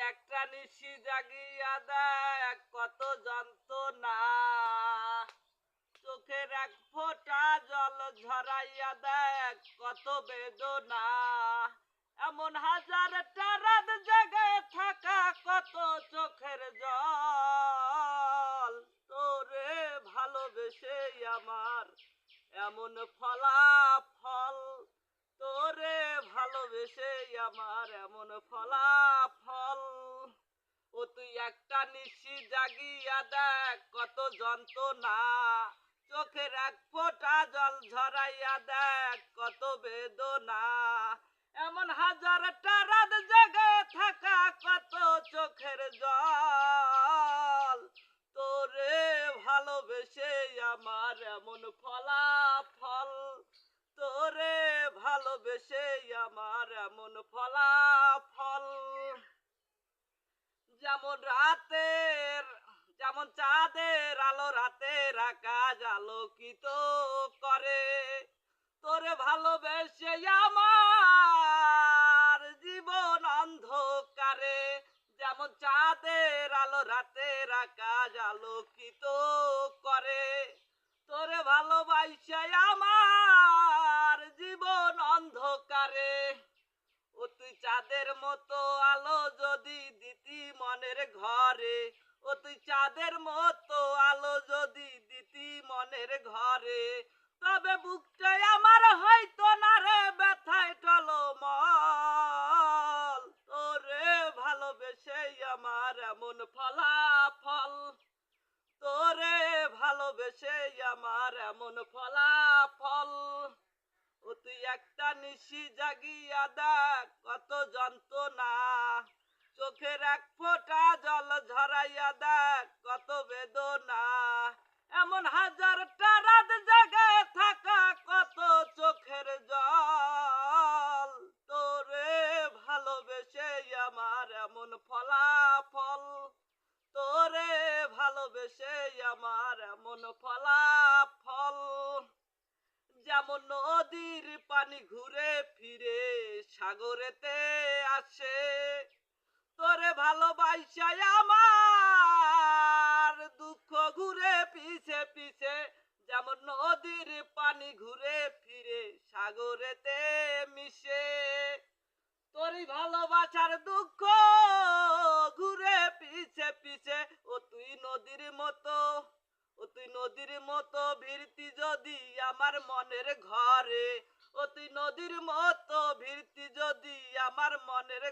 একটা নিশি জাগিয়া দেয় কত যন্ত্রণা, চোখের এক ফোঁটা জল ঝরাইয়া দেয় কত বেদনা। এমন হাজারটা রাত জেগে থাকা কত চোখের জল, তোরে ভালোবেসে আমার এমন ফলাফল, তোরে ভালোবেসে আমার এমন ফলাফল। ও তুই একটা নিশি জাগিয়া দেখ কত যন্ত্রণা, চোখের এক ফোঁটা জল ঝরাইয়া দেখ কত বেদনা। এমন হাজারটা রাত জেগে থাকা কত চোখের জল, তোরে ভালোবেসে আমার এমন ফলাফল, তোরে ভালোবেসে আমার এমন ফলাফল। যেমন চাঁদের আলো রাতের আকাশ আলোকিত করে, তোরে ভালোবেসে আমার জীবন অন্ধকারে। যেমন চাঁদের আলো রাতের আকাশ আলোকিত করে, তোরে ভালোবাসে আমার জীবন অন্ধকারে। ও তুই চাঁদের মতো আলো যদি দিতি মনের ঘরে, ও তুই চাঁদের মতো আলো যদি দিতি মনের ঘরে, তবে বুকটাই আমার হয়তো না রে ব্যথায় টলমল। তোরে ভালোবেসে আমার এমন ফলাফল, তোরে ভালোবেসে আমার এমন ফলাফল। ও তুই একটা নিশি জাগিয়া দেখ কত যন্ত্রণা, চোখের এক ফোঁটা জল ঝরাইয়া দেখ কত বেদনা। এমন হাজারটা রাত জেগে থাকা কত চোখের জল, তোরে ভালোবেসে আমার এমন ফলাফল, তোরে ভালোবেসে আমার এমন ফলাফল। যেমন নদীর পানি ঘুরে ফিরে সাগরেতে আসে, তোরে ভালোবাসায় আমার দুঃখ ঘুরে পিছে পিছে। যেমন নদীর পানি ঘুরে ফিরে সাগরেতে মিশে, তোরই ভালোবাসার দুঃখ ঘুরে পিছে পিছে। ও তুই নদীর মতো, ও তুই নদীর মতো ভিড়তি যদি আমার মনের ঘরে, ও তুই নদীর মতো ভিড়তি যদি আমার মনের